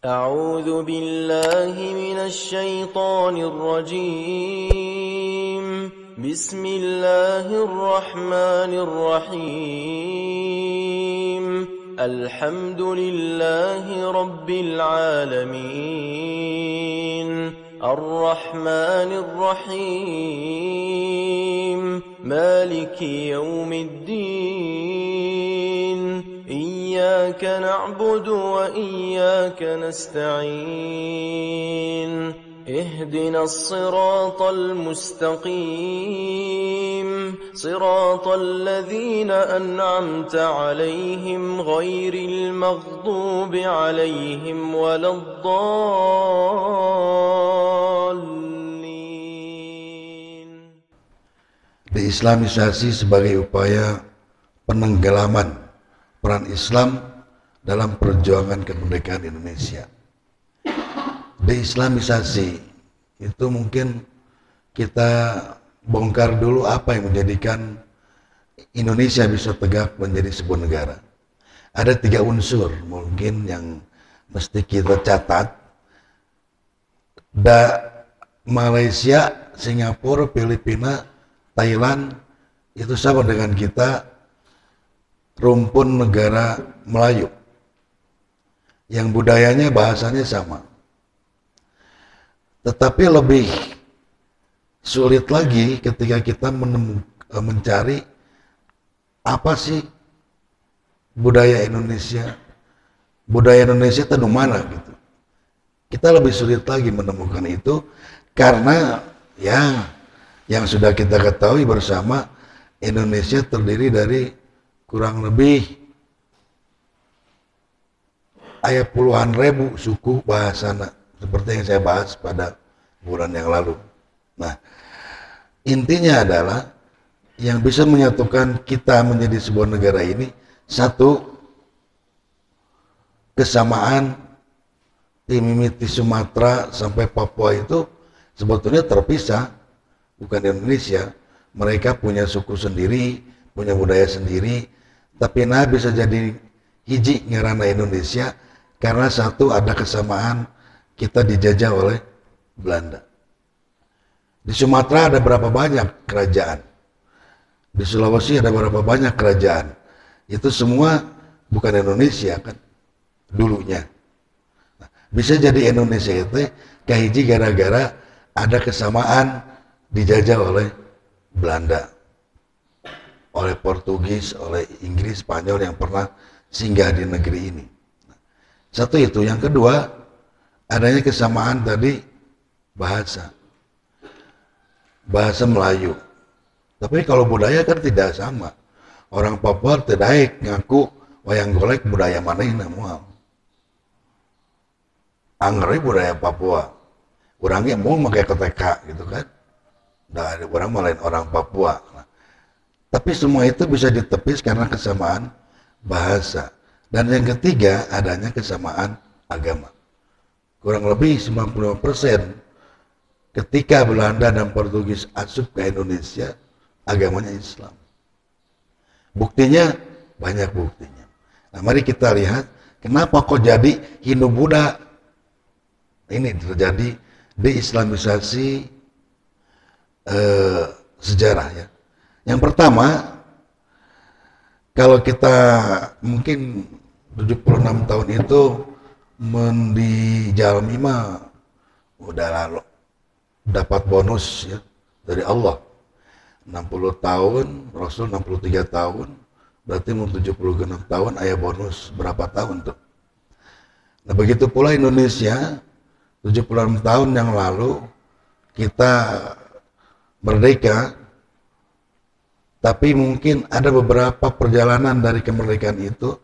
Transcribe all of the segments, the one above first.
أعوذ بالله من الشيطان الرجيم بسم الله الرحمن الرحيم الحمد لله رب العالمين الرحمن الرحيم مالك يوم الدين إياك نعبد وإياك نستعين اهدنا الصراط المستقيم صراط الذين أنعمت عليهم غير المغضوب عليهم ولا الضالين. Deislamisasi sebagai upaya penenggelaman peran Islam dalam perjuangan kemerdekaan Indonesia. Deislamisasi itu mungkin kita bongkar dulu apa yang menjadikan Indonesia bisa tegak menjadi sebuah negara. Ada 3 unsur mungkin yang mesti kita catat. Malaysia, Singapura, Filipina, Thailand itu sama dengan kita rumpun negara Melayu yang budayanya bahasanya sama, tetapi lebih sulit lagi ketika kita mencari apa sih budaya Indonesia itu di mana gitu. Kita lebih sulit lagi menemukan itu karena yang sudah kita ketahui bersama, Indonesia terdiri dari kurang lebih puluhan ribu suku bahasa, seperti yang saya bahas pada bulan yang lalu. Nah, intinya adalah yang bisa menyatukan kita menjadi sebuah negara ini, satu, kesamaan Timimiti Sumatera sampai Papua itu sebetulnya terpisah, bukan Indonesia. Mereka punya suku sendiri, punya budaya sendiri, tapi bisa jadi hiji ngarana Indonesia karena satu, ada kesamaan kita dijajah oleh Belanda. Di Sumatera ada berapa banyak kerajaan, di Sulawesi ada berapa banyak kerajaan, itu semua bukan Indonesia kan dulunya. Nah, bisa jadi Indonesia itu kahiji gara-gara ada kesamaan dijajah oleh Belanda, oleh Portugis, oleh Inggris, Spanyol yang pernah singgah di negeri ini. Satu itu. Yang kedua, adanya kesamaan tadi bahasa Melayu. Tapi kalau budaya kan tidak sama. Orang Papua tidak ngaku wayang golek budaya mana ini namual. Anggrek budaya Papua. Orangnya mau pakai keteka gitu kan. Nah, orang lain orang Papua. Tapi semua itu bisa ditepis karena kesamaan bahasa. Dan yang ketiga, adanya kesamaan agama. Kurang lebih 95% ketika Belanda dan Portugis asup ke Indonesia, agamanya Islam. Buktinya, banyak buktinya. Nah, mari kita lihat kenapa kok jadi Hindu-Buddha. Ini terjadi deislamisasi sejarah ya. Yang pertama, kalau kita mungkin 76 tahun itu di jalmi mah udah lalu dapat bonus ya dari Allah. 60 tahun, Rasul 63 tahun, berarti mau 76 tahun ayah bonus berapa tahun tuh. Nah, begitu pula Indonesia 76 tahun yang lalu kita merdeka. Tapi mungkin ada beberapa perjalanan dari kemerdekaan itu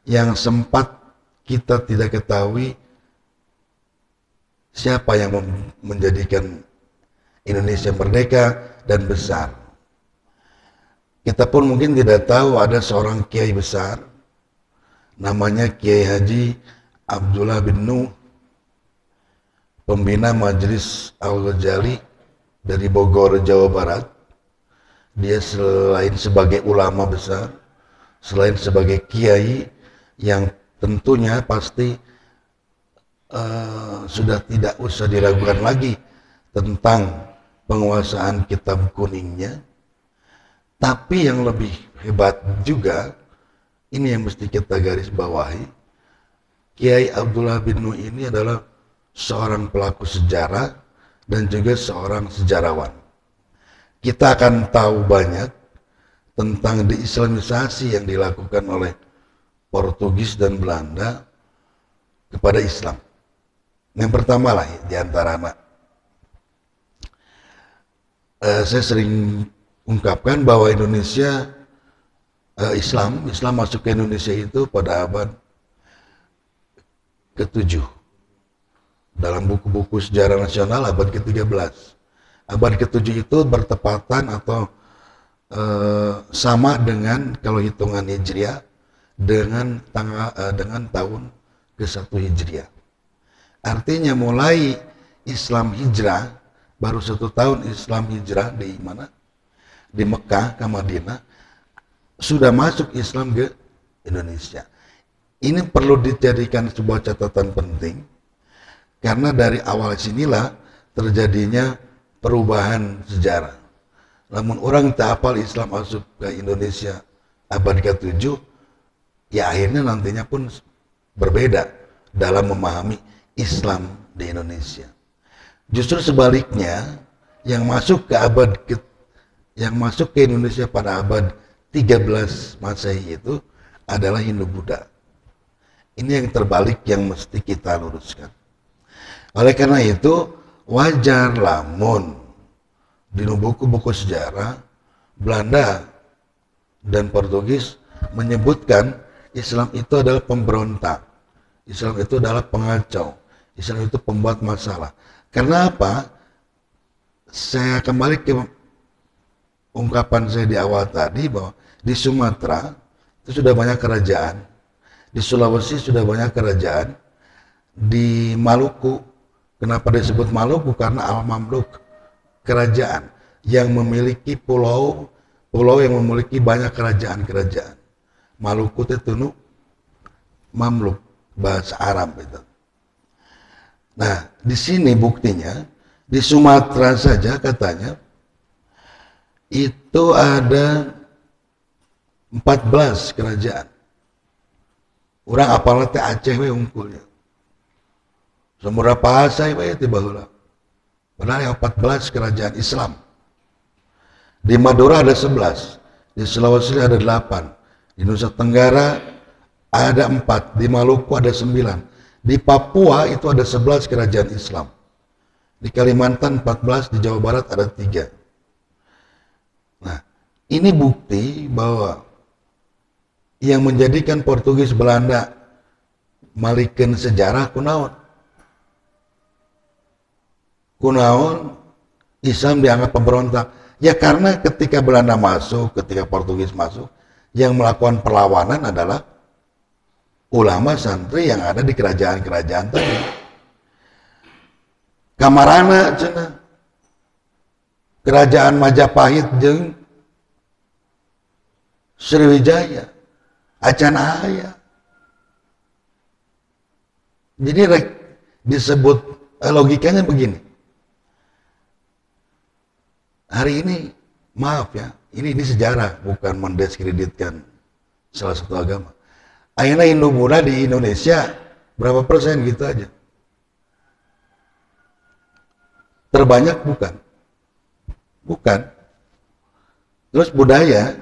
yang sempat kita tidak ketahui siapa yang menjadikan Indonesia merdeka dan besar. Kita pun mungkin tidak tahu ada seorang kiai besar, namanya Kiai Haji Abdullah bin Nuh, pembina Majelis Al-Ghazali dari Bogor, Jawa Barat. Dia selain sebagai ulama besar, selain sebagai kiai yang tentunya pasti sudah tidak usah diragukan lagi tentang penguasaan kitab kuningnya. Tapi yang lebih hebat juga, ini yang mesti kita garis bawahi, Kiai Abdullah bin Nuh ini adalah seorang pelaku sejarah dan juga seorang sejarawan. Kita akan tahu banyak tentang deislamisasi yang dilakukan oleh Portugis dan Belanda kepada Islam. Yang pertama lah di antara saya sering ungkapkan bahwa Indonesia Islam masuk ke Indonesia itu pada abad ke-7. Dalam buku-buku sejarah nasional abad ke-13. Abad ke-7 itu bertepatan atau sama dengan kalau hitungan Hijriah dengan tahun ke-1 Hijriah. Artinya mulai Islam hijrah, baru 1 tahun Islam hijrah di mana? Di Mekah ke Madinah, sudah masuk Islam ke Indonesia. Ini perlu dijadikan sebuah catatan penting, karena dari awal sinilah terjadinya perubahan sejarah. Namun orang tak hafal Islam masuk ke Indonesia abad ke-7, ya akhirnya nantinya pun berbeda dalam memahami Islam di Indonesia. Justru sebaliknya, yang masuk ke Indonesia pada abad 13 Masehi itu adalah Hindu-Buddha. Ini yang terbalik yang mesti kita luruskan. Oleh karena itu, wajar lamun di buku-buku sejarah Belanda dan Portugis menyebutkan Islam itu adalah pemberontak, Islam itu adalah pengacau, Islam itu pembuat masalah. Karena apa? Saya kembali ke ungkapan saya di awal tadi bahwa di Sumatera itu sudah banyak kerajaan, di Sulawesi sudah banyak kerajaan, di Maluku, kenapa disebut Maluku? Karena Al-Mamluk, kerajaan yang memiliki pulau yang memiliki banyak kerajaan-kerajaan. Maluku itu Mamluk, bahasa Arab itu. Nah, di sini buktinya di Sumatera saja katanya itu ada 14 kerajaan. Orang apalagi Aceh we unggulnya. Semua bahasa we tiba heula. Padahal 14 kerajaan Islam. Di Madura ada 11, di Sulawesi ada 8, di Nusa Tenggara ada 4, di Maluku ada 9, di Papua itu ada 11 kerajaan Islam, di Kalimantan 14, di Jawa Barat ada 3. Nah, ini bukti bahwa yang menjadikan Portugis Belanda malikeun sejarah kunaon Islam dianggap pemberontak. Ya karena ketika Belanda masuk, ketika Portugis masuk, yang melakukan perlawanan adalah ulama santri yang ada di kerajaan-kerajaan tadi. Kamarana cenah. Kerajaan Majapahit jeung Sriwijaya, acan aya. Jadi disebut logikanya begini. Hari ini, maaf ya, ini sejarah, bukan mendiskreditkan salah satu agama. Akhirnya Hindu-Buddha di Indonesia berapa persen gitu aja. Terbanyak bukan. Terus budaya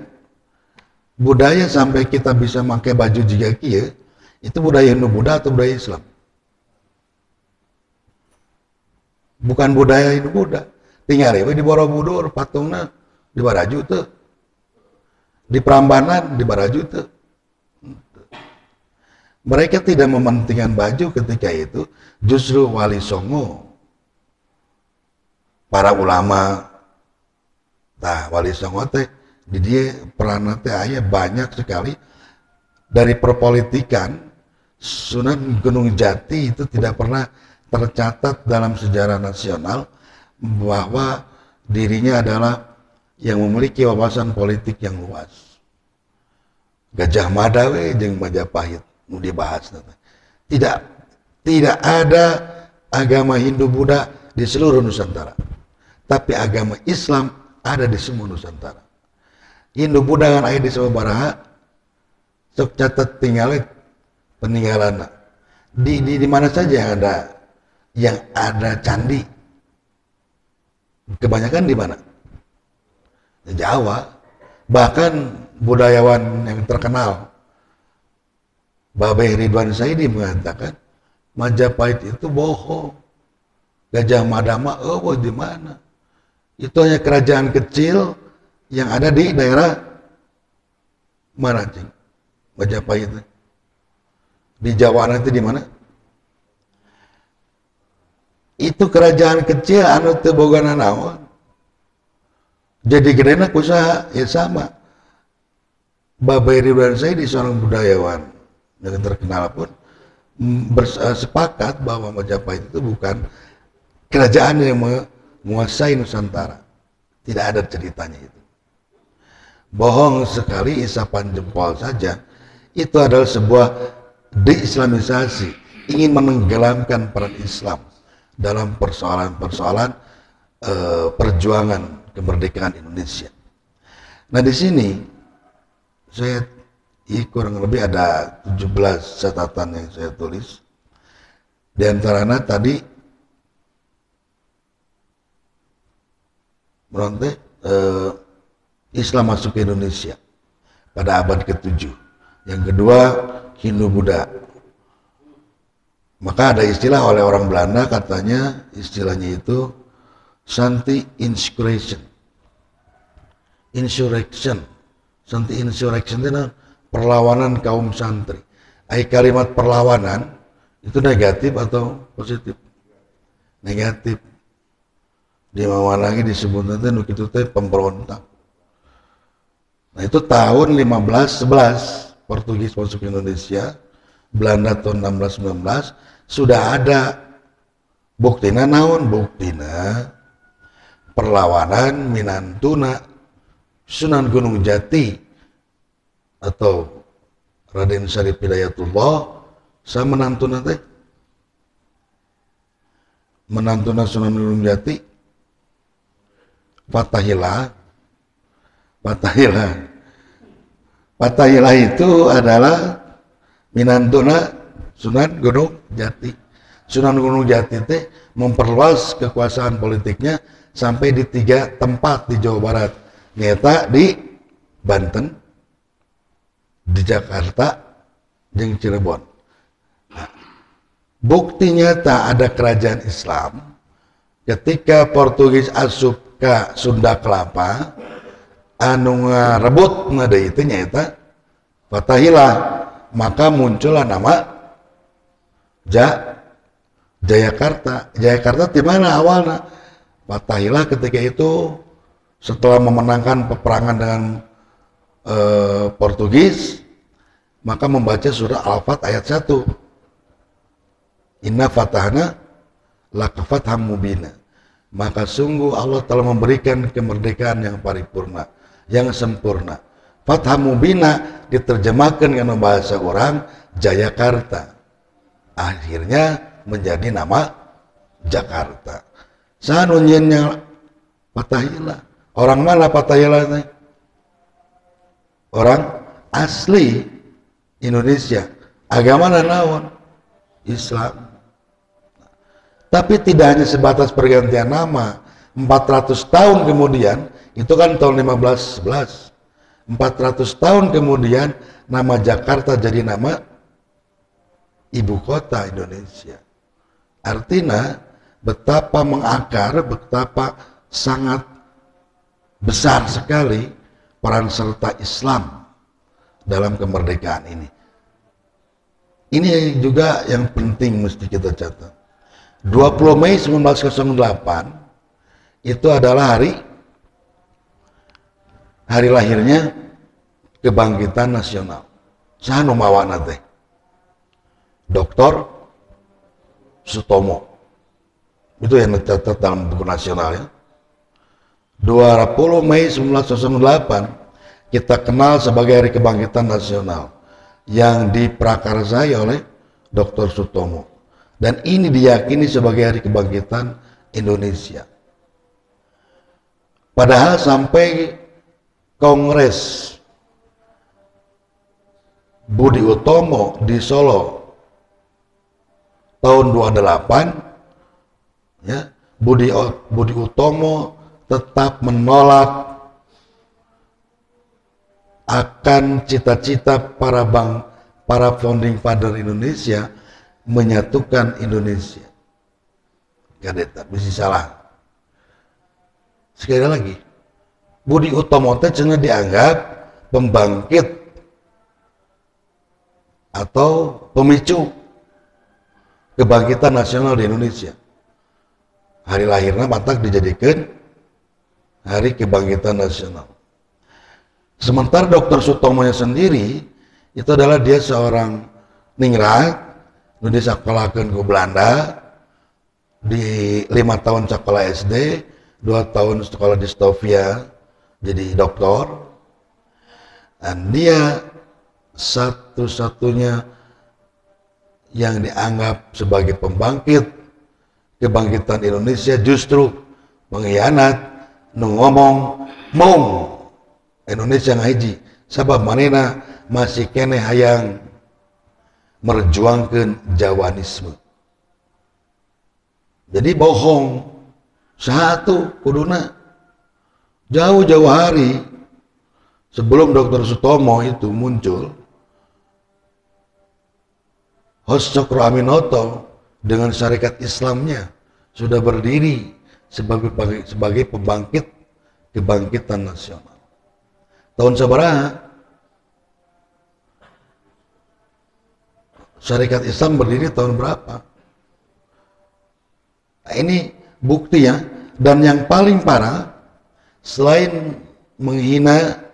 sampai kita bisa pakai baju juga kieu, itu budaya Hindu-Buddha atau budaya Islam? Bukan budaya Hindu-Buddha. Tinggal di Borobudur patungna di Baraju tuh, di Prambanan di Baraju tuh. Mereka tidak mementingkan baju ketika itu, justru Wali Songo, para ulama, Wali Songo teh di dia peran teh aya banyak sekali. Dari perpolitikan, Sunan Gunung Jati itu tidak pernah tercatat dalam sejarah nasional bahwa dirinya adalah yang memiliki wawasan politik yang luas. Gajah Mada we jeung Majapahit nu dibahas. Tidak ada agama Hindu Buddha di seluruh Nusantara. Tapi agama Islam ada di semua Nusantara. Hindu Buddha kan ayah di Sababaraha, sok catat peninggalan. Di mana saja yang ada candi. Kebanyakan di mana? Di Jawa. Bahkan budayawan yang terkenal Babeh Ridwan Saidi mengatakan Majapahit itu bohong. Gajah Mada mah di mana? Itu hanya kerajaan kecil yang ada di daerah mana, Cing? Majapahit. Di Jawa nanti di mana? Itu kerajaan kecil anu teu boga nanaon. Jadi gedena kusaha ya sama. Babeh Ridwan Saidi seorang budayawan yang terkenal pun bersepakat bahwa Majapahit itu bukan kerajaan yang menguasai Nusantara. Tidak ada ceritanya itu. Bohong sekali, isapan jempol saja. Itu adalah sebuah deislamisasi, ingin menenggelamkan peran Islam dalam persoalan-persoalan perjuangan kemerdekaan Indonesia. Nah di sini saya kurang lebih ada 17 catatan yang saya tulis. Di antaranya tadi merontek Islam masuk ke Indonesia pada abad ke-7. Yang kedua Hindu Buddha. Maka ada istilah oleh orang Belanda, katanya istilahnya itu Santi Insurrection. Santi Insurrection itu perlawanan kaum santri. Kalimat perlawanan itu negatif atau positif? Negatif. Di mana lagi disebut nanti itu pemberontak. Nah itu tahun 1511 Portugis masuk ke Indonesia, Belanda tahun 1619 sudah ada buktina naon, buktina perlawanan Minantuna Sunan Gunung Jati atau Raden Syarif Hidayatullah sama menantuna teh Sunan Gunung Jati Fatahillah itu adalah minantuna Sunan Gunung Jati. Sunan Gunung Jati teh memperluas kekuasaan politiknya sampai di 3 tempat di Jawa Barat. Nyata di Banten, di Jakarta, dan Cirebon. Nah, bukti nyata ada kerajaan Islam ketika Portugis asup ke Sunda Kelapa, anu ngarebut deui teh nyaeta Fatahillah, maka muncullah nama Jayakarta. Jayakarta di mana awalnya? Fatahillah ketika itu setelah memenangkan peperangan dengan Portugis, maka membaca surah Al-Fat ayat 1. Inna fatahna laka fatham mubina. Maka sungguh Allah telah memberikan kemerdekaan yang paripurna, yang sempurna. Fatham mubina diterjemahkan dengan bahasa orang Jayakarta. Akhirnya menjadi nama Jakarta. Sanunyennya Fatahillah. Orang mana Fatahillah ini? Orang asli Indonesia. Agama naon? Islam. Tapi tidak hanya sebatas pergantian nama. 400 tahun kemudian, itu kan tahun 1511. 400 tahun kemudian nama Jakarta jadi nama ibu kota Indonesia. Artinya betapa mengakar, betapa sangat besar sekali peran serta Islam dalam kemerdekaan ini. Ini juga yang penting mesti kita catat. 20 Mei 1908 itu adalah hari lahirnya kebangkitan nasional. Saha nu mawana teh? Dr. Sutomo. Itu yang tercatat dalam buku nasional ya. 20 Mei 1908 kita kenal sebagai Hari Kebangkitan Nasional yang diprakarsai oleh Dr. Sutomo. Dan ini diyakini sebagai hari kebangkitan Indonesia. Padahal sampai Kongres Budi Utomo di Solo tahun 28, ya, Budi Utomo tetap menolak akan cita-cita para founding father Indonesia menyatukan Indonesia. Gak bisa salah. Sekali lagi, Budi Utomo teh cenah dianggap pembangkit atau pemicu kebangkitan nasional di Indonesia. Hari lahirnya matak dijadikan hari kebangkitan nasional. Sementara Dr. Sutomonya sendiri itu adalah dia seorang ningrat, nu disakolahkeun ku Belanda, di 5 tahun sekolah SD, 2 tahun sekolah di Stovia jadi doktor, dan dia satu-satunya yang dianggap sebagai pembangkit kebangkitan Indonesia justru mengkhianat, ngomong mong Indonesia ngahiji sabab manena masih kene hayang merjuangkan Jawanisme. Jadi bohong satu kuduna jauh-jauh hari sebelum Dr. Sutomo itu muncul, Hos Cokro Aminoto dengan syarikat Islamnya sudah berdiri sebagai pembangkit kebangkitan nasional. Tahun sabaraha syarikat Islam berdiri tahun berapa? Nah, ini bukti ya. Dan yang paling parah, selain menghina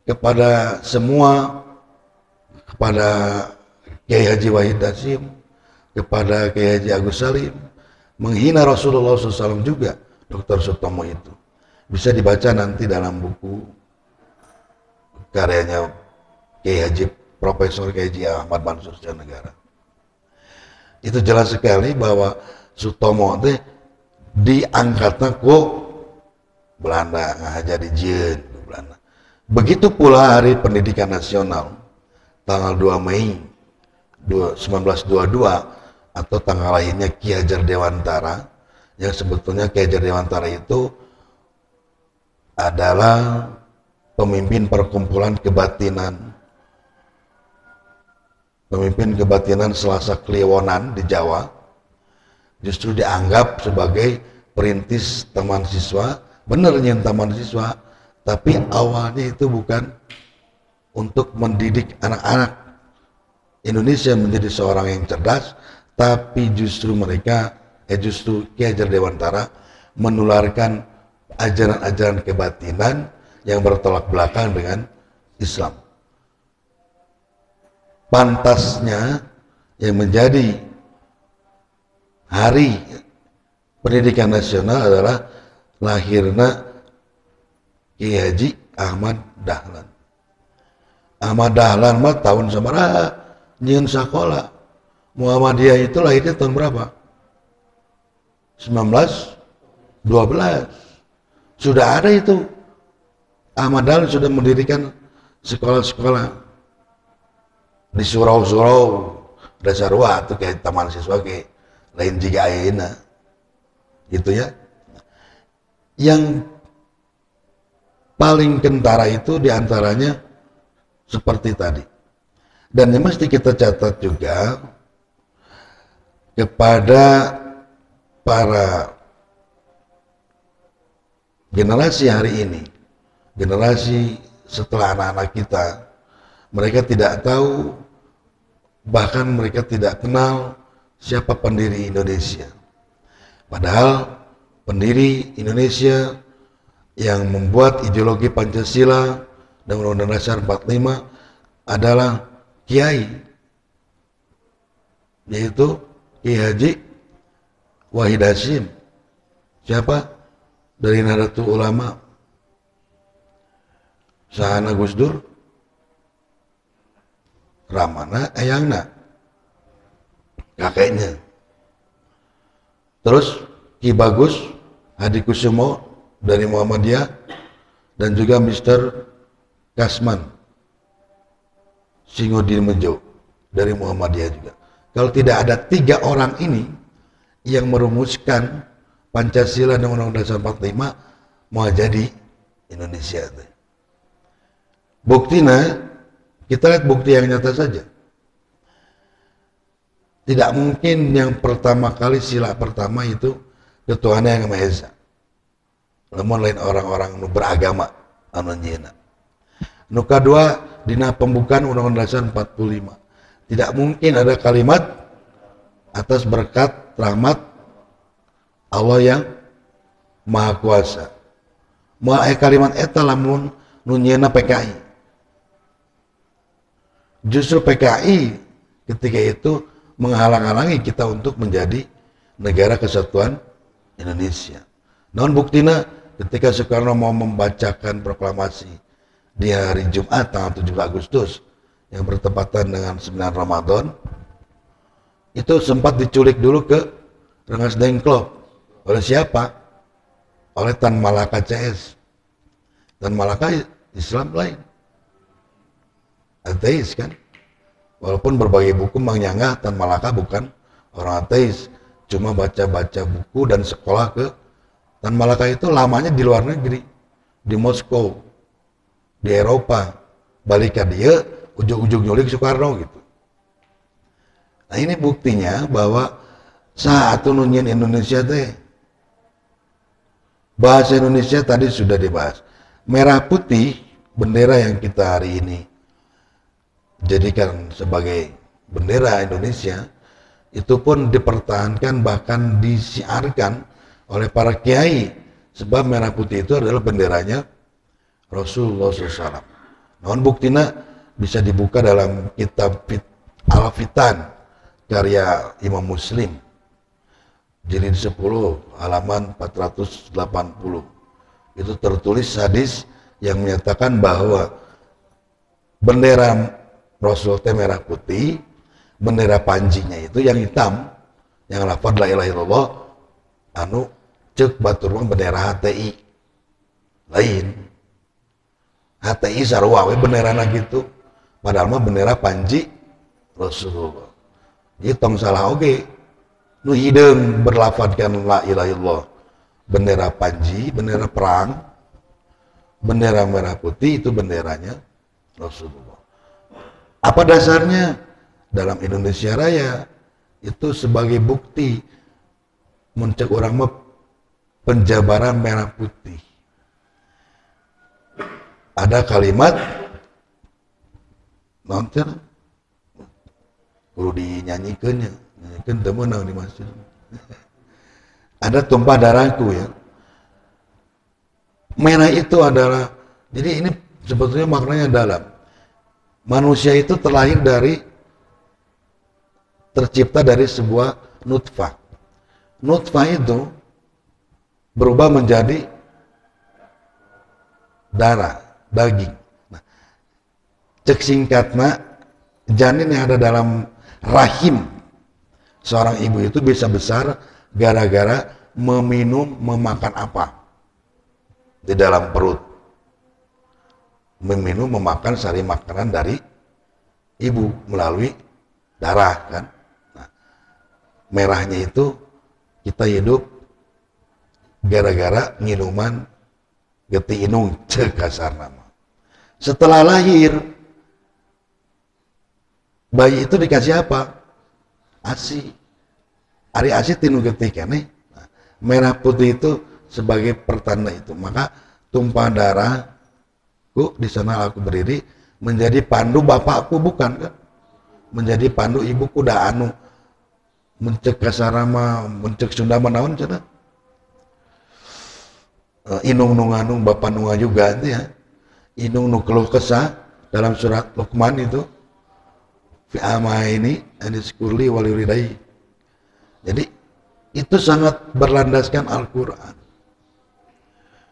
kepada semua, kepada Kiai Haji Wahid Hasyim, kepada Kiai Haji Agus Salim, menghina Rasulullah SAW juga, Dr. Sutomo itu. Bisa dibaca nanti dalam buku karyanya Kiai Haji Profesor Kiai Haji Ahmad Mansur Negara. Itu jelas sekali bahwa Sutomo itu diangkatnya ku Belanda, jadi jin Belanda. Begitu pula Hari Pendidikan Nasional tanggal 2 Mei 1922 atau tanggal lahirnya Ki Hajar Dewantara, yang sebetulnya Ki Hajar Dewantara itu adalah pemimpin perkumpulan kebatinan Selasa Kliwonan di Jawa, justru dianggap sebagai perintis taman siswa. Bener nyen taman siswa, tapi awalnya itu bukan untuk mendidik anak-anak Indonesia menjadi seorang yang cerdas, tapi justru justru Ki Hajar Dewantara menularkan ajaran-ajaran kebatinan yang bertolak belakang dengan Islam. Pantasnya yang menjadi Hari Pendidikan Nasional adalah lahirna Ki Haji Ahmad Dahlan. Ahmad Dahlan mah tahun sabaraha nyeun sakola. Muhammadiyah itu lahirnya tahun berapa? 1912. Sudah ada itu. Ahmad Dahlan sudah mendirikan sekolah-sekolah di surau-surau dasarwa atau kayak taman siswa kayak lain juga ayeuna. Gitu ya. Yang paling kentara itu diantaranya seperti tadi. Dan yang mesti kita catat juga kepada para generasi hari ini, generasi setelah anak-anak kita, mereka tidak tahu, bahkan mereka tidak kenal siapa pendiri Indonesia. Padahal pendiri Indonesia yang membuat ideologi Pancasila dan Undang-Undang Dasar 45 adalah Kiai, yaitu Kiai Haji Wahid Hasyim. Siapa? Dari Nahdlatul Ulama. Sahana Gus Dur, Ramana Eyangna, kakeknya. terus Ki Bagus Hadi Kusumo dari Muhammadiyah, dan juga Mr. Kasman Singodin Mejo dari Muhammadiyah juga. Kalau tidak ada 3 orang ini yang merumuskan Pancasila dan Undang-Undang Dasar 45, mau jadi Indonesia. Buktinya, kita lihat bukti yang nyata saja. Tidak mungkin yang pertama kali sila pertama itu ketuhanan yang Maha Esa. Namun lain orang-orang nu beragama anu nyieuna. Nu kadua dina pembukaan Undang-Undang Dasar 45. Tidak mungkin ada kalimat atas berkat rahmat Allah yang Maha Kuasa. Moal kalimat eta lamun nu nyieuna PKI. Justru PKI ketika itu menghalang-halangi kita untuk menjadi negara kesatuan Indonesia. Namun buktinya ketika Soekarno mau membacakan proklamasi di hari Jumat tanggal 7 Agustus yang bertepatan dengan 9 Ramadan, itu sempat diculik dulu ke Rengas Dengklok. Oleh siapa? Oleh Tan Malaka CS. Tan Malaka Islam lain, ateis kan? Walaupun berbagai buku menyanggah Tan Malaka bukan orang ateis, cuma baca-baca buku dan sekolah ke Tan Malaka itu lamanya di luar negeri, di Moskow, di Eropa, balik ke dia, ujung-ujung nyulik Soekarno gitu. Nah ini buktinya bahwa saat nunyin Indonesia teh, bahasa Indonesia tadi sudah dibahas. Merah putih, bendera yang kita hari ini jadikan sebagai bendera Indonesia, itu pun dipertahankan bahkan disiarkan oleh para kiai, sebab merah putih itu adalah benderanya Rasulullah SAW. Namun buktinya bisa dibuka dalam kitab Al-Fitan karya Imam Muslim, jilid 10 halaman 480. Itu tertulis hadis yang menyatakan bahwa bendera Rasul teh merah putih, bendera panjinya itu yang hitam, yang lafaz la ilaha illallah, anu cek batur mah bendera HTI. Lain. HTI sarua we benderana gitu. Padahal mah bendera panji Rasulullah. Ieu tong salah oge. Nu hideung berlafadzkan la ilaha illallah. Bendera panji, bendera perang, bendera merah putih itu benderanya Rasulullah. Apa dasarnya? Dalam Indonesia Raya itu sebagai bukti mencek orang mah penjabaran merah putih. Ada kalimat nonton perlu dinyanyikannya, nyanyikan temen di masjid. Ada tumpah darahku ya. Merah itu adalah, jadi ini sebetulnya maknanya dalam. Manusia itu tercipta dari sebuah nutfah. Nutfah itu berubah menjadi darah, daging. Nah, cek singkatnya, janin yang ada dalam rahim seorang ibu itu bisa besar gara-gara memakan apa di dalam perut. Memakan sari makanan dari ibu melalui darah kan. Nah, merahnya itu kita hidup gara-gara minuman geti inung cek kasar nama. Setelah lahir, bayi itu dikasih apa? ASI. Ari ASI tinu geti kene. Nah, merah putih itu sebagai pertanda itu. Maka tumpah darah di sana aku berdiri menjadi pandu bapakku, bukan kan? Menjadi pandu ibuku dah anu mencek kasarama, mencek Sunda menawan cenah. Inung nunganung bapak nunga juga itu ya. Inung nu keluh kesah dalam surat Luqman itu. Fi amaini aniskurli waliridai. Jadi itu sangat berlandaskan Al-Qur'an.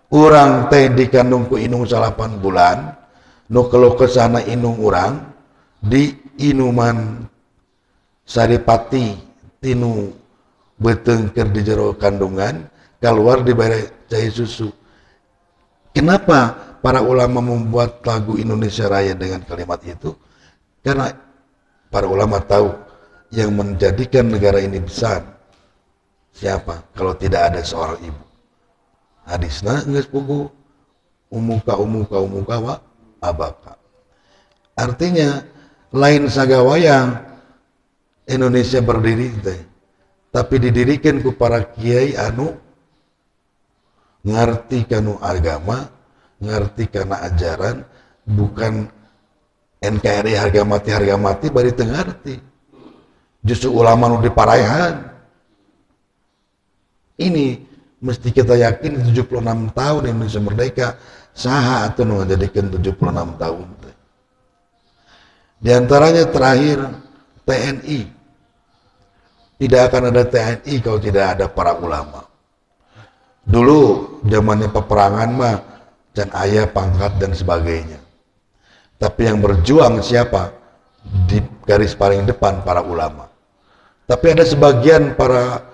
Urang teh dikandung ku inung 8 bulan, nu keluh kesana inung urang di inuman saripati tinu betengker di jero kandungan, keluar di bare cai susu. Kenapa para ulama membuat lagu Indonesia Raya dengan kalimat itu? Karena para ulama tahu yang menjadikan negara ini besar siapa kalau tidak ada seorang ibu. Hadisna geus puguh umuka wa abaka. Artinya lain sagawayang Indonesia berdiri teh, tapi didirikan ku para kiai anu ngerti kanu agama, ngerti kana ajaran, bukan NKRI harga mati bari teu ngarti. Justru ulama nu diparaehan. Ini mesti kita yakin 76 tahun Indonesia merdeka, saha atuh nu ngajadikeun 76 tahun teh. Di antaranya terakhir TNI. Tidak akan ada TNI kalau tidak ada para ulama. Dulu zamannya peperangan mah dan ayah pangkat dan sebagainya. Tapi yang berjuang siapa? Di garis paling depan para ulama. Tapi ada sebagian para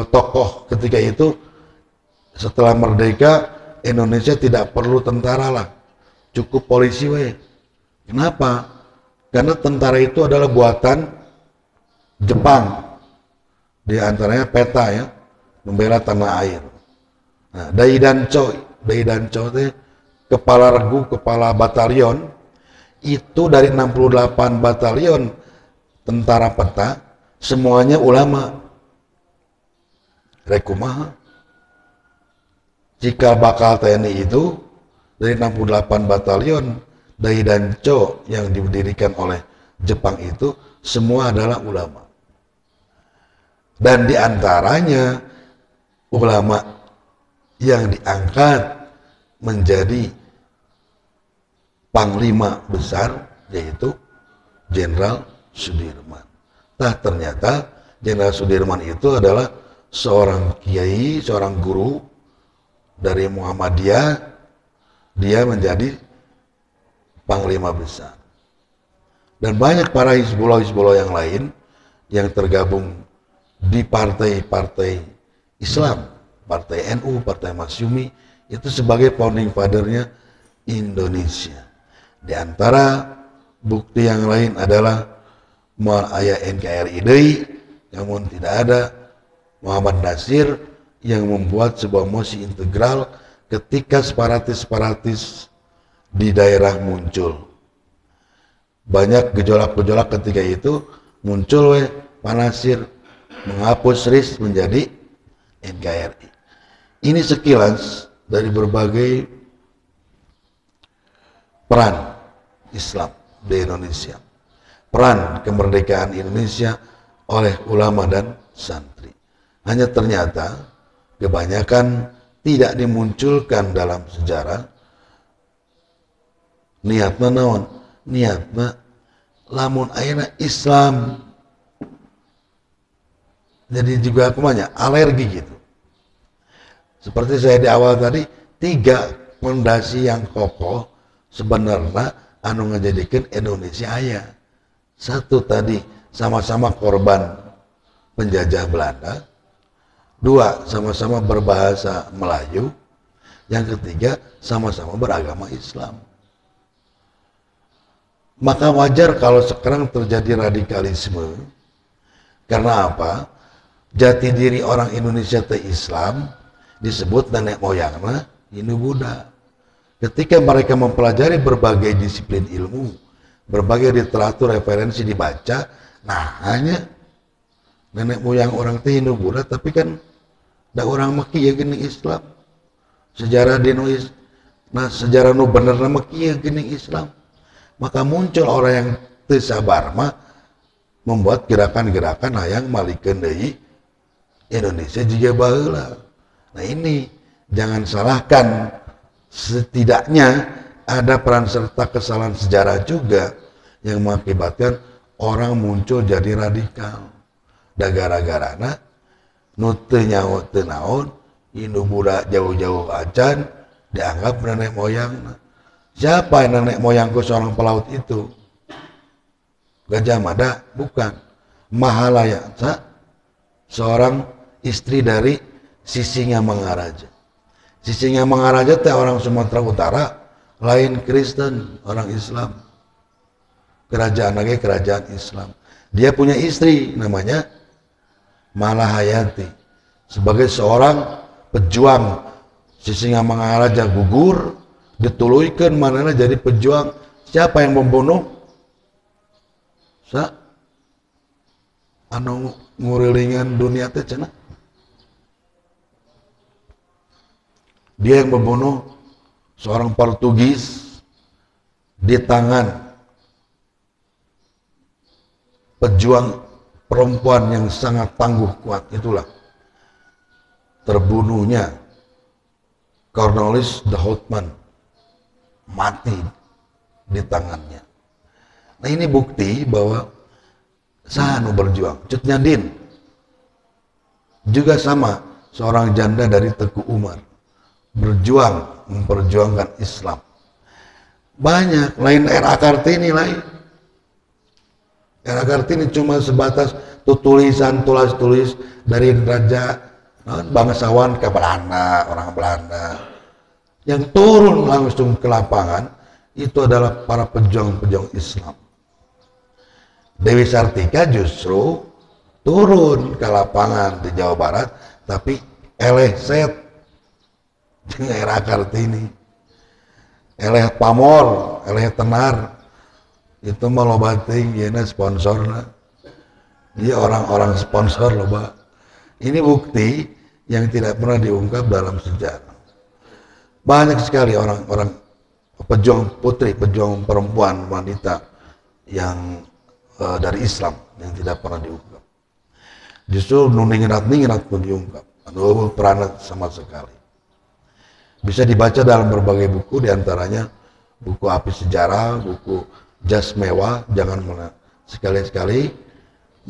tokoh ketika itu setelah merdeka Indonesia tidak perlu tentara lah, cukup polisi we. Kenapa? Karena tentara itu adalah buatan Jepang. Di antaranya peta ya, membela tanah air. Nah, Dai Danco itu kepala regu, kepala batalion itu dari 68 batalion tentara peta semuanya ulama. Rekumaha jika bakal TNI itu dari 68 batalion Dai Danco yang didirikan oleh Jepang itu semua adalah ulama. Dan diantaranya ulama yang diangkat menjadi panglima besar yaitu Jenderal Sudirman. Nah ternyata Jenderal Sudirman itu adalah seorang kiai, seorang guru dari Muhammadiyah. Dia menjadi panglima besar. Dan banyak para hizbullah yang lain yang tergabung di partai-partai Islam, partai NU, partai Masyumi, itu sebagai founding father-nya Indonesia. Di antara bukti yang lain adalah moal aya NKRI deui, namun tidak ada Muhammad Nasir yang membuat sebuah mosi integral ketika separatis-separatis di daerah muncul. Banyak gejolak-gejolak ketika itu muncul Pak Nasir menghapus RIS menjadi NKRI. Ini sekilas dari berbagai peran Islam di Indonesia. Peran kemerdekaan Indonesia oleh ulama dan santri. Hanya ternyata kebanyakan tidak dimunculkan dalam sejarah. Niatna naon? Niatna lamun ayeuna Islam. Jadi juga aku banyak alergi gitu. Seperti saya di awal tadi, 3 fondasi yang kokoh sebenarnya anu ngajadikeun Indonesia aya. 1 tadi sama-sama korban penjajah Belanda. 2 sama-sama berbahasa Melayu. Yang ketiga sama-sama beragama Islam. Maka wajar kalau sekarang terjadi radikalisme. Karena apa? Jati diri orang Indonesia teh Islam disebut nenek moyangna Hindu Buddha. Ketika mereka mempelajari berbagai disiplin ilmu, berbagai literatur referensi dibaca, nah hanya nenek moyang orang teh Hindu Buddha, tapi kan da orang maki ya gini Islam. Sejarah di nah sejarah nu bener na maki ya gini Islam. Maka muncul orang yang teu sabar mah membuat gerakan-gerakan hayang malikeun deui Indonesia juga baheula. Nah ini jangan salahkan, setidaknya ada peran serta kesalahan sejarah juga yang mengakibatkan orang muncul jadi radikal. Da gara-garana nu teu nyaho teu naon, Hindu Buddha jauh-jauh acan dianggap nenek moyang. Siapa nenek moyangku seorang pelaut itu? Gajah Mada? Bukan. Mahalaya seorang istri dari Sisingamangaraja. Sisingamangaraja teh orang Sumatera Utara, lain Kristen, orang Islam. Kerajaan lagi kerajaan Islam. Dia punya istri namanya Malahayati. Sebagai seorang pejuang, Sisingamangaraja gugur, dituluikan manana jadi pejuang. Siapa yang membunuh? Anu ngurilingan dunia teh cenah. Dia yang membunuh seorang Portugis di tangan pejuang perempuan yang sangat tangguh kuat. Itulah terbunuhnya Cornelis de Houtman, mati di tangannya. Nah ini bukti bahwa sanu berjuang. Cut Nyadin juga sama, seorang janda dari Teku Umar, berjuang memperjuangkan Islam. Banyak, lain R.A. Kartini lain. R.A. Kartini cuma sebatas tulisan tulis dari raja bangsawan ke Belanda, orang Belanda. Yang turun langsung ke lapangan itu adalah para pejuang-pejuang Islam. Dewi Sartika justru turun ke lapangan di Jawa Barat, tapi eleset dengan R.A. Kartini, eleh pamor, eleh tenar, itu mah loba ting, yana sponsorna. Dia orang-orang sponsor loba. Ini bukti yang tidak pernah diungkap dalam sejarah. Banyak sekali orang-orang pejuang putri, pejuang perempuan, wanita yang dari Islam yang tidak pernah diungkap. Justru ningrat pun diungkap. Anu pernah sama sekali. Bisa dibaca dalam berbagai buku, diantaranya buku Api Sejarah, buku Jas Mewah, jangan sekali-sekali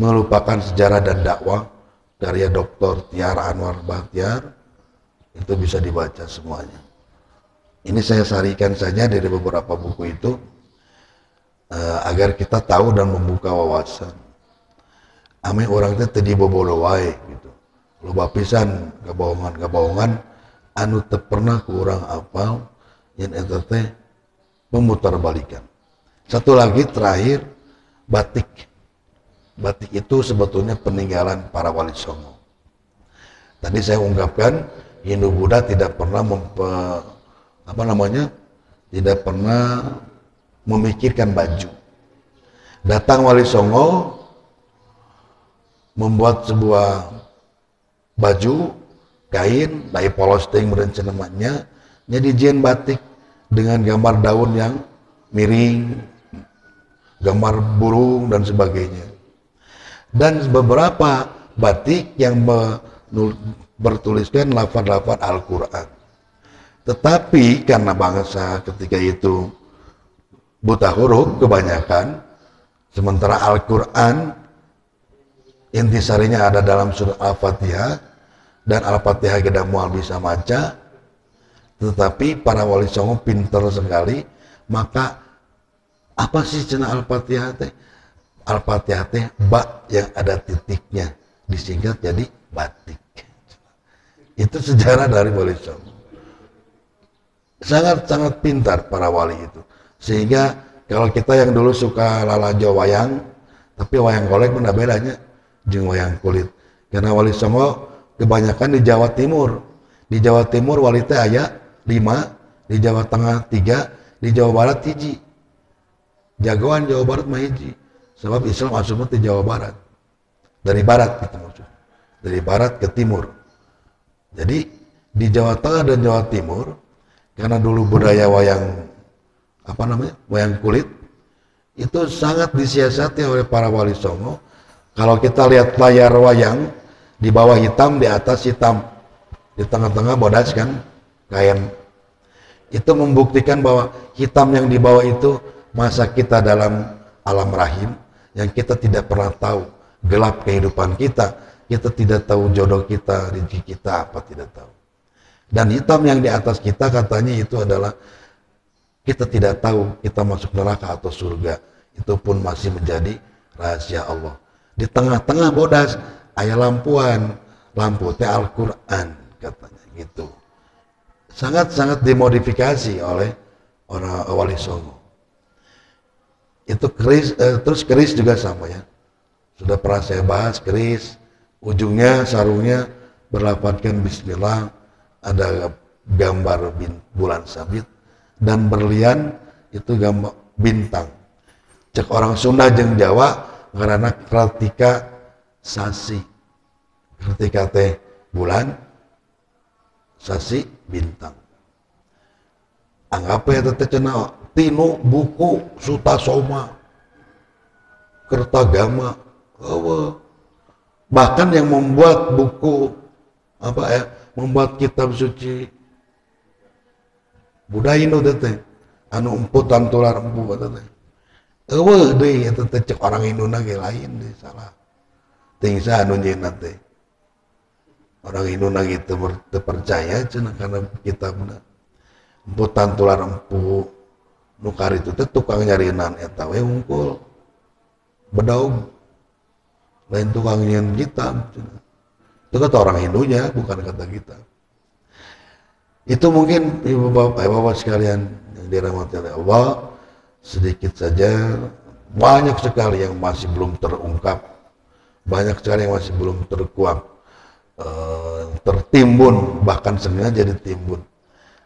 melupakan sejarah dan dakwah karya Dr. Tiar Anwar Bahtiar. Itu bisa dibaca semuanya. Ini saya sarikan saja dari beberapa buku itu agar kita tahu dan membuka wawasan. Ame orang itu tadi bobolo wae gitu. Loba pisan kebohongan anu teu pernah kurang apal yen eta teh memutarbalikan. Satu lagi terakhir, batik. Batik itu sebetulnya peninggalan para wali songo. Tadi saya ungkapkan Hindu Buddha tidak pernah tidak pernah memikirkan baju. Datang wali songo membuat sebuah baju kain, dai polos ting merencananya, jadi jen batik dengan gambar daun yang miring, gambar burung dan sebagainya. Dan beberapa batik yang bertuliskan lafaz-lafaz Al-Quran. Tetapi karena bangsa ketika itu buta huruf kebanyakan, sementara Al-Quran intisarinya ada dalam surat Al-Fatihah, dan Al-Fatihah kita mual bisa baca, tetapi para wali songo pintar sekali. Maka apa sih cenah Al-Fatihah teh? Al-Fatihah teh ba yang ada titiknya disingkat jadi batik. Itu sejarah dari wali songo. Sangat-sangat pintar para wali itu. Sehingga kalau kita yang dulu suka lalajo wayang, tapi wayang golek mana bedanya jeung wayang kulit. Karena wali songo kebanyakan di Jawa Timur. Di Jawa Timur wali teh aya 5, di Jawa Tengah 3, di Jawa Barat 1. Jagoan Jawa Barat mah 1. Sebab Islam asumnya di Jawa Barat. Dari barat gitu maksudnya. Dari barat ke timur. Jadi di Jawa Tengah dan Jawa Timur, karena dulu budaya wayang wayang kulit itu sangat disiasati oleh para wali songo. Kalau kita lihat layar wayang, di bawah hitam, di atas hitam, di tengah-tengah bodas kan kain. Itu membuktikan bahwa hitam yang di bawah itu masa kita dalam alam rahim yang kita tidak pernah tahu, gelap kehidupan kita tidak tahu jodoh kita, rezeki kita apa tidak tahu. Dan hitam yang di atas kita katanya itu adalah kita tidak tahu kita masuk neraka atau surga. Itu pun masih menjadi rahasia Allah. Di tengah-tengah bodas aya lampuan, lampu teh Al-Qur'an katanya gitu. Sangat-sangat dimodifikasi oleh orang Wali Songo. Itu keris, terus keris juga sama ya. Sudah pernah saya bahas keris, ujungnya sarungnya berlafadzkan Bismillah, ada gambar bulan sabit, dan berlian itu gambar bintang. Cek orang Sunda jeung Jawa karena Kartika Sasi. Kartika teh bulan, Sasi bintang. Anggap ya teh cenah tinu buku Sutasoma, Kertagama. Bahkan yang membuat buku membuat kitab suci budaya Indo teh anu emputan tular empu teh. Eueuh deui eta teh cek orang Indona ge lain deui salah. Ting sa anu nyeuna teh. Orang Indona ge teu percaya cenah kana kitabna. Emputan tular empu nu karitu teh tukang nyarinan eta we hungkul. Bedaug. Lain tukang nyen kitab. Itu kata orang Hindunya, bukan kata kita. Itu mungkin ibu bapak sekalian yang dirahmati oleh Allah, sedikit saja, banyak sekali yang masih belum terungkap, banyak sekali yang masih belum terkuak, tertimbun, bahkan sengaja ditimbun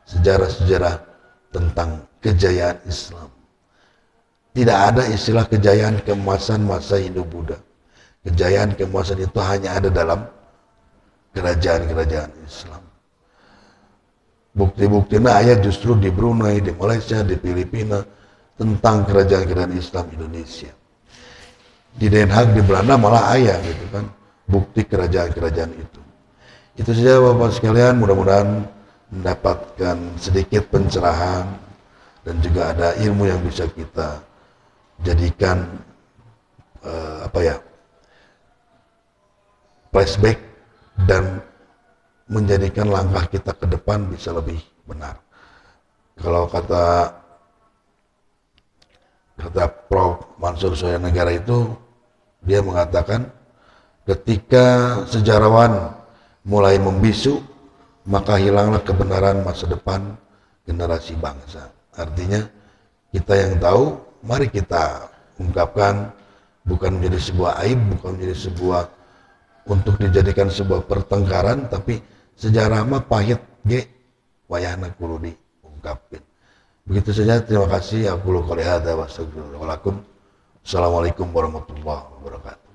sejarah-sejarah tentang kejayaan Islam. Tidak ada istilah kejayaan keemasan masa Hindu-Buddha. Kejayaan keemasan itu hanya ada dalam kerajaan-kerajaan Islam. Bukti-buktinya ayat justru di Brunei, di Malaysia, di Filipina tentang kerajaan-kerajaan Islam Indonesia. Di Den Haag di Belanda malah ayat gitu kan, bukti kerajaan-kerajaan itu. Itu saja Bapak sekalian, mudah-mudahan mendapatkan sedikit pencerahan dan juga ada ilmu yang bisa kita jadikan flashback dan menjadikan langkah kita ke depan bisa lebih benar. Kalau kata Prof. Mansur Soya Negara itu, dia mengatakan ketika sejarawan mulai membisu, maka hilanglah kebenaran masa depan generasi bangsa. Artinya kita yang tahu, mari kita ungkapkan, bukan menjadi sebuah aib, bukan menjadi sebuah untuk dijadikan sebuah pertengkaran, tapi sejarah mah pahit ge wayahna kudu diungkapkeun. Begitu saja, terima kasih. Aku lu qouli hadza wa astaghfirullahaladzim. Assalamualaikum warahmatullahi wabarakatuh.